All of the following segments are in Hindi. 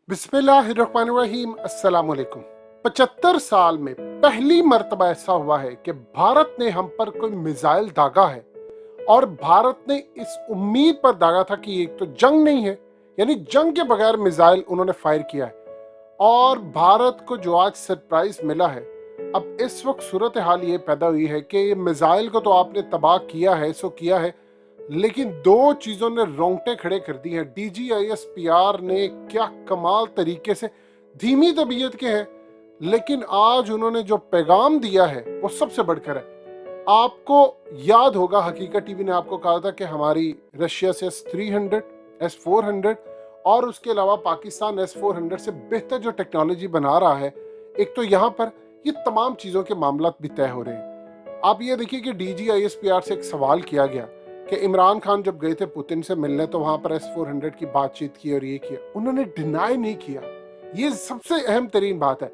बिस्मिल्लाहिर्रहमानिर्रहीम अस्सलाम वालेकुम। 75 साल में पहली मर्तबा ऐसा हुआ है कि भारत ने हम पर कोई मिसाइल दागा है और भारत ने इस उम्मीद पर दागा था कि एक तो जंग नहीं है, यानी जंग के बगैर मिसाइल उन्होंने फायर किया है और भारत को जो आज सरप्राइज मिला है। अब इस वक्त सूरत हाल ये पैदा हुई है कि ये मिसाइल को तो आपने तबाह किया है, सो किया है, लेकिन दो चीजों ने रोंगटे खड़े कर दी हैं। DGISPR ने क्या कमाल तरीके से, धीमी तबीयत के हैं लेकिन आज उन्होंने जो पैगाम दिया है वो सबसे बढ़कर है। आपको याद होगा, हकीकत टीवी ने आपको कहा था कि हमारी रशिया से S-300, S-400 और उसके अलावा पाकिस्तान S-400 से बेहतर जो टेक्नोलॉजी बना रहा है। एक तो यहाँ पर ये तमाम चीज़ों के मामला भी तय हो रहे हैं। आप ये देखिए कि DGISPR से एक सवाल किया गया कि इमरान खान जब गए थे पुतिन से मिलने तो वहां पर S-400 की बातचीत की और ये किया, उन्होंने डिनाई नहीं किया। ये सबसे अहम तरीन बात है।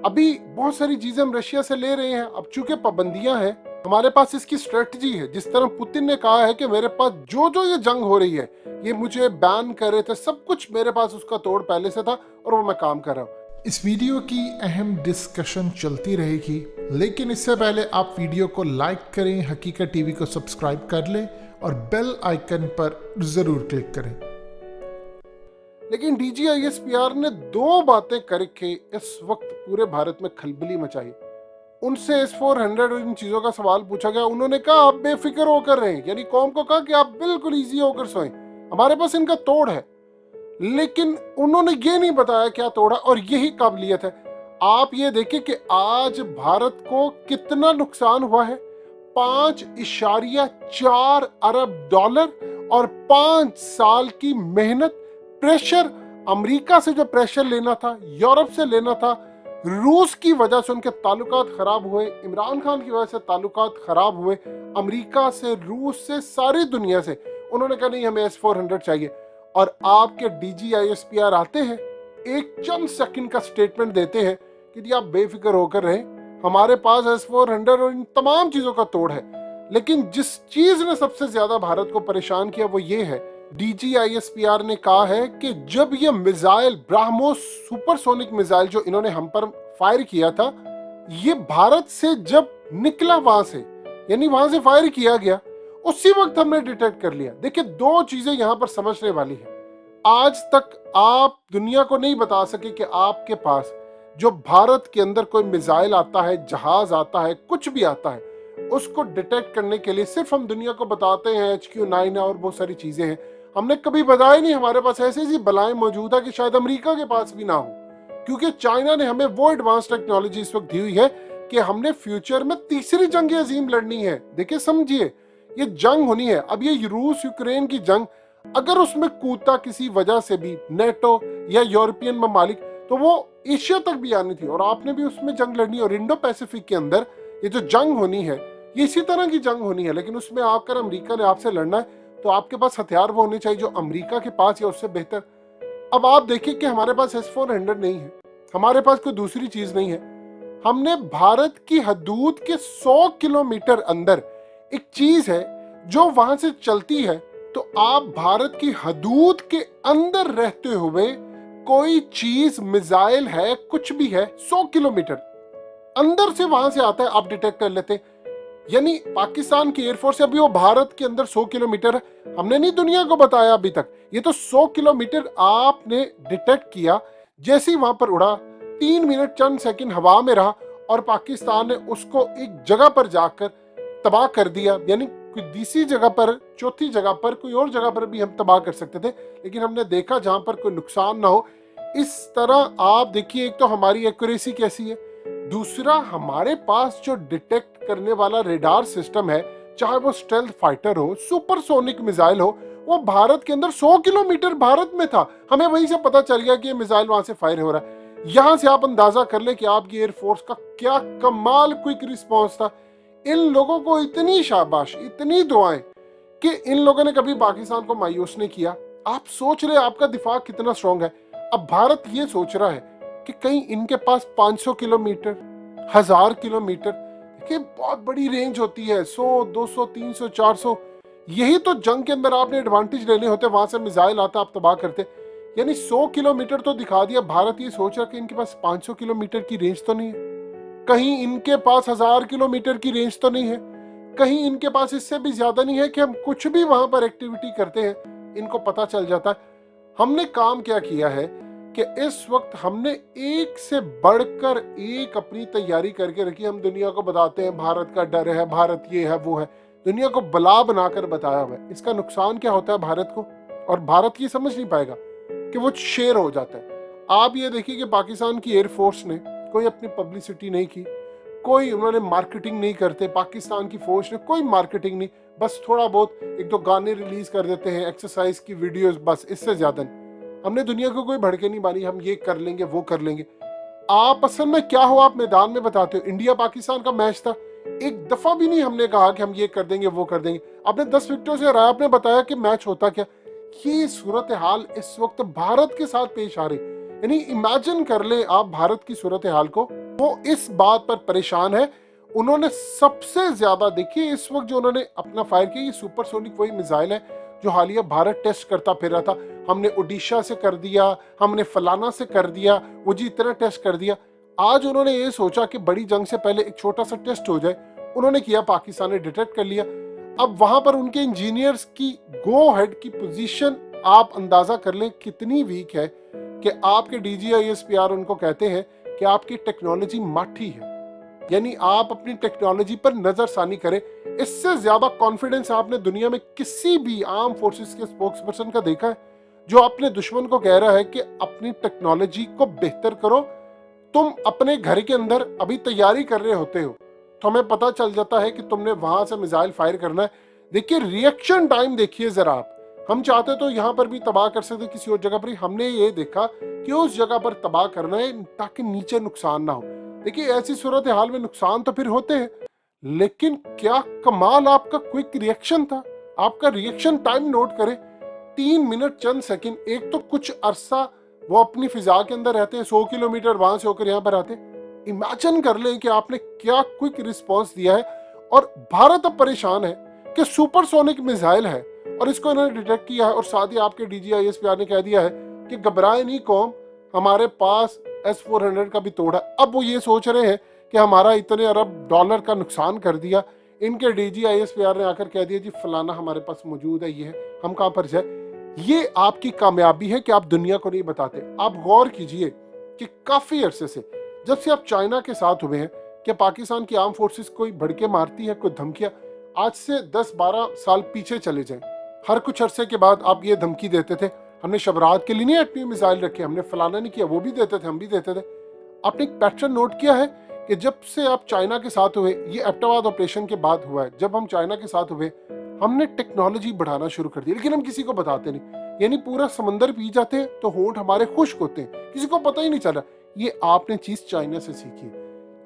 अभी बहुत सारी चीजें हम रशिया से ले रहे हैं, अब चूंकि पाबंदियां हैं, हमारे पास इसकी स्ट्रेटजी है। जिस तरह पुतिन ने कहा है कि मेरे पास जो जो ये जंग हो रही है, ये मुझे बैन कर रहे थे, सब कुछ मेरे पास उसका तोड़ पहले से था और वो मैं काम कर रहा हूँ। इस वीडियो की अहम डिस्कशन चलती रहेगी, लेकिन इससे पहले आप वीडियो को लाइक करें, हकीकत टीवी को सब्सक्राइब कर लें और बेल आइकन पर जरूर क्लिक करें। लेकिन DGISPR ने दो बातें करके इस वक्त पूरे भारत में खलबली मचाई। उनसे S-400 और इन चीजों का सवाल पूछा गया, उन्होंने कहा आप बेफिक्र होकर रहें, यानी कौम को कहा कि आप बिल्कुल इजी होकर सोएं, हमारे पास इनका तोड़ है। लेकिन उन्होंने ये नहीं बताया क्या तोड़ा, और यही काबिलियत है। आप ये देखिए कि आज भारत को कितना नुकसान हुआ है। 5.4 अरब डॉलर और 5 साल की मेहनत, प्रेशर, अमेरिका से जो प्रेशर लेना था, यूरोप से लेना था, रूस की वजह से उनके ताल्लुकात खराब हुए, इमरान खान की वजह से ताल्लुकात खराब हुए, अमेरिका से, रूस से, सारी दुनिया से। उन्होंने कहा नहीं, हमें S-400 चाहिए। और आपके DGISPR आते हैं, एक चंद सेकंड का स्टेटमेंट देते हैं कि जी आप बेफिक्र होकर रहें, हमारे पास S-400 और इन तमाम चीजों का तोड़ है। लेकिन जिस चीज ने सबसे ज्यादा भारत को परेशान किया वो ये है, DGISPR ने कहा है कि जब ये मिसाइल, ब्राह्मोस सुपरसोनिक मिसाइल जो इन्होंने हम पर फायर किया था, ये भारत से जब निकला वहां से, यानी वहां से फायर किया गया, उसी वक्त हमने डिटेक्ट कर लिया। देखिए, दो चीजें यहां पर समझने वाली है। आज तक आप दुनिया को नहीं बता सके कि आपके पास जो भारत के अंदर कोई मिसाइल आता है, जहाज आता है, कुछ भी आता है, उसको डिटेक्ट करने के लिए सिर्फ हम दुनिया को बताते हैं HQ-9 है और बहुत सारी चीजें हैं। हमने कभी बताया नहीं हमारे पास ऐसी ऐसी बलाएं मौजूद है कि शायद अमेरिका के पास भी ना हो, क्योंकि चाइना ने हमें वो एडवांस टेक्नोलॉजी इस वक्त दी हुई है कि हमने फ्यूचर में तीसरी जंग अजीम लड़नी है। देखिए, समझिए, ये जंग होनी है। अब ये रूस यूक्रेन की जंग, अगर उसमें कूदता किसी वजह से भी नेटो या यूरोपियन ममालिक, तो वो एशिया तक भी आनी थी और आपने भी उसमें जंग लड़नी। और इंडो पैसिफिक के अंदर ये जो जंग होनी है, ये इसी तरह की जंग होनी है। लेकिन उसमें आकर अमेरिका ने आपसे लड़ना है, तो आपके पास हथियार वो होने चाहिए जो अमेरिका के पास या उससे बेहतर। अब आप देखिए कि हमारे पास S-400 नहीं है, हमारे पास कोई दूसरी चीज नहीं है। हमने भारत की हदूद के 100 किलोमीटर अंदर एक चीज है जो वहां से चलती है, तो आप भारत की हदूद के अंदर रहते हुए कोई चीज, मिसाइल है, कुछ भी है, 100 किलोमीटर अंदर से वहां से आता है, आप डिटेक्ट कर लेते। यानी पाकिस्तान की एयरफोर्स, अभी वो भारत के अंदर 100 किलोमीटर है, हमने नहीं दुनिया को बताया अभी तक। ये तो 100 किलोमीटर आपने डिटेक्ट किया, जैसे ही वहां पर उड़ा, 3 मिनट चंद सेकंड हवा में रहा और पाकिस्तान ने उसको एक जगह पर जाकर तबाह कर दिया। यानी कोई तीसरी जगह पर, चौथी जगह पर, कोई और जगह पर भी हम तबाह कर सकते थे, लेकिन हमने देखा जहां पर कोई नुकसान ना हो। इस तरह आप देखिए, एक तो हमारी एक्यूरेसी कैसी है, दूसरा हमारे पास जो डिटेक्ट करने वाला रेडार सिस्टम है, चाहे वो स्टेल्थ फाइटर हो, सुपरसोनिक मिसाइल हो, वो भारत के अंदर 100 किलोमीटर भारत में था, हमें वहीं से पता चल गया कि ये मिसाइल वहां से फायर हो रहा है। यहां से आप अंदाजा कर ले कि आपकी एयरफोर्स का क्या कमाल क्विक रिस्पॉन्स था। इन लोगों को इतनी शाबाश, इतनी दुआएं कि इन लोगों ने कभी पाकिस्तान को मायूस नहीं किया। आप सोच रहे आपका दिफा कितना स्ट्रांग है। अब भारत ये सोच रहा है कि कहीं इनके पास 500 किलोमीटर, 1000 किलोमीटर, देखिए बहुत बड़ी रेंज होती है, 100, 200, 300, 400। यही तो जंग के अंदर आपने एडवांटेज लेने होते, वहां से मिसाइल आता, आप तबाह करते। यानी 100 किलोमीटर तो दिखा दिया। भारत ये सोच रहा कि इनके पास 500 किलोमीटर की रेंज तो नहीं है, कहीं इनके पास 1000 किलोमीटर की रेंज तो नहीं है, कहीं इनके पास इससे भी ज्यादा नहीं है कि हम कुछ भी वहां पर एक्टिविटी करते हैं इनको पता चल जाता है। हमने काम क्या किया है कि इस वक्त हमने एक से बढ़कर एक अपनी तैयारी करके रखी। हम दुनिया को बताते हैं भारत का डर है, भारत ये है वो है, दुनिया को बला बनाकर बताया हुआ है। इसका नुकसान क्या होता है भारत को, और भारत ये समझ नहीं पाएगा कि वो शेर हो जाता है। आप ये देखिए कि पाकिस्तान की एयरफोर्स ने कोई अपनी पब्लिसिटी नहीं की, कोई उन्होंने मार्केटिंग नहीं करते, पाकिस्तान की फौज ने कोई मार्केटिंग नहीं, बस थोड़ा बहुत एक दो गाने रिलीज कर देते हैं, एक्सरसाइज की वीडियोस, बस इससे ज्यादा नहीं। हमने दुनिया को कोई भड़के नहीं मारी, हम ये कर लेंगे वो कर लेंगे। आप असल में क्या हो आप मैदान में बताते हो। इंडिया पाकिस्तान का मैच था, एक दफा भी नहीं हमने कहा कि हम ये कर देंगे वो कर देंगे। आपने 10 विकेटों से हराया, आपने बताया कि मैच होता क्या। ये सूरत हाल इस वक्त भारत के साथ पेश आ रही, यानी इमेजिन कर ले आप भारत की सूरत हाल को। वो इस बात पर परेशान है, उन्होंने सबसे ज्यादा देखिए इस वक्त जो उन्होंने अपना फायर किया, ये सुपरसोनिक वही मिसाइल है जो हालिया भारत टेस्ट करता फिर रहा था। हमने ओडिशा से कर दिया, हमने फलाना से कर दिया, वो जी इतना टेस्ट कर दिया। आज उन्होंने ये सोचा कि बड़ी जंग से पहले एक छोटा सा टेस्ट हो जाए, उन्होंने किया, पाकिस्तान ने डिटेक्ट कर लिया। अब वहां पर उनके इंजीनियर्स की गो हेड की पोजीशन आप अंदाजा कर लें कितनी वीक है कि आपके DGISPR उनको कहते हैं कि आपकी टेक्नोलॉजी माठी है, यानी आप अपनी टेक्नोलॉजी पर नजरसानी करें। इससे ज्यादा कॉन्फिडेंस आपने दुनिया में किसी भी आर्म फोर्सेस के स्पोक्सपर्सन का देखा है जो अपने दुश्मन को कह रहा है कि अपनी टेक्नोलॉजी को बेहतर करो। तुम अपने घर के अंदर अभी तैयारी कर रहे होते हो तो हमें पता चल जाता है कि तुमने वहां से मिसाइल फायर करना है। देखिए रिएक्शन टाइम देखिए जरा आप। हम चाहते तो यहाँ पर भी तबाह कर सकते किसी और जगह पर, हमने ये देखा कि उस जगह पर तबाह करना है ताकि नीचे नुकसान ना हो। देखिए ऐसी सूरत हाल में नुकसान तो फिर होते हैं, लेकिन क्या कमाल आपका क्विक रिएक्शन था। आपका रिएक्शन टाइम नोट करें, 3 मिनट चंद सेकंड। एक तो कुछ अरसा वो अपनी फिजा के अंदर रहते हैं, 100 किलोमीटर वहां से होकर यहाँ पर आते। इमेजिन कर लें कि आपने क्या क्विक रिस्पॉन्स दिया है। और भारत अब परेशान है कि सुपरसोनिक मिसाइल है और इसको इन्होंने डिटेक्ट किया है, और साथ ही आपके DGISPR ने कह दिया है कि घबराए नहीं कौम, हमारे पास S-400 का भी तोड़ है। अब वो ये सोच रहे हैं कि हमारा इतने अरब डॉलर का नुकसान कर दिया। इनके DGISPR ने आकर कह दिया जी फलाना हमारे पास मौजूद है, ये है, हम कहां पर जाए। ये आपकी कामयाबी है कि आप दुनिया को नहीं बताते। आप गौर कीजिए कि काफी अरसे से, जब से आप चाइना के साथ हुए हैं, कि पाकिस्तान की आर्म फोर्सेस कोई भड़के मारती है, कोई धमकियां, आज से 10-12 साल पीछे चले जाएं, हर कुछ अरसे के बाद आप ये धमकी देते थे, हमने शबरात के लिए नहीं एटमी मिसाइल रखे, हमने फलाना नहीं किया, वो भी देते थे, हम भी देते थे। आपने एक पैटर्न नोट किया है कि जब से आप चाइना के साथ हुए, ये एबटाबाद ऑपरेशन के बाद हुआ है, जब हम चाइना के साथ हुए हमने टेक्नोलॉजी बढ़ाना शुरू कर दी, लेकिन हम किसी को बताते नहीं। यानी पूरा समंदर पी जाते हैं तो होंठ हमारे खुश्क होते हैं, किसी को पता ही नहीं चला। ये आपने चीज चाइना से सीखी।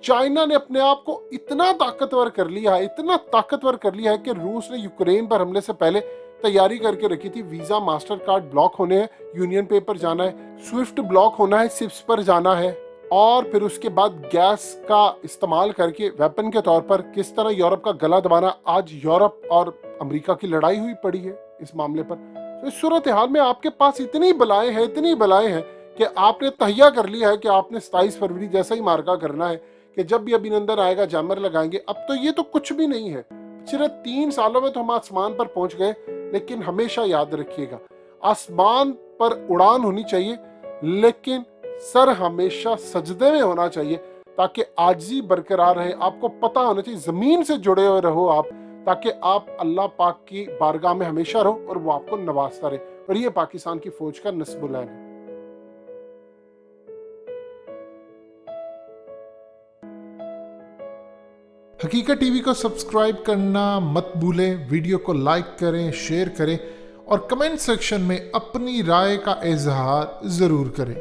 चाइना ने अपने आप को इतना ताकतवर कर लिया है, इतना ताकतवर कर लिया है कि रूस ने यूक्रेन पर हमले से पहले तैयारी करके रखी थी। वीजा मास्टर कार्ड ब्लॉक होने हैं, यूनियन पे पर जाना है, स्विफ्ट ब्लॉक होना है, सिप्स पर जाना है, और फिर उसके बाद गैस का इस्तेमाल करके वेपन के तौर पर किस तरह यूरोप का गला दबाना। आज यूरोप और अमेरिका की लड़ाई हुई पड़ी है इस मामले पर। तो इस सूरत हाल में आपके पास इतनी बलाएं हैं, इतनी बलाएं हैं कि आपने तहिया कर लिया है कि आपने 27 फरवरी जैसा ही मार्का करना है कि जब भी अभिनंदन आएगा जैमर लगाएंगे। अब तो ये तो कुछ भी नहीं है। पिछले 3 सालों में तो हम आसमान पर पहुंच गए, लेकिन हमेशा याद रखिएगा आसमान पर उड़ान होनी चाहिए, लेकिन सर हमेशा सजदे में होना चाहिए ताकि आजिज़ी बरकरार रहे। आपको पता होना चाहिए, जमीन से जुड़े हुए रहो आप, ताकि आप अल्लाह पाक की बारगाह में हमेशा रहो और वो आपको नवाजता रहे। और ये पाकिस्तान की फौज का नस्बुल है। हकीकत टीवी को सब्सक्राइब करना मत भूलें, वीडियो को लाइक करें, शेयर करें और कमेंट सेक्शन में अपनी राय का इजहार जरूर करें।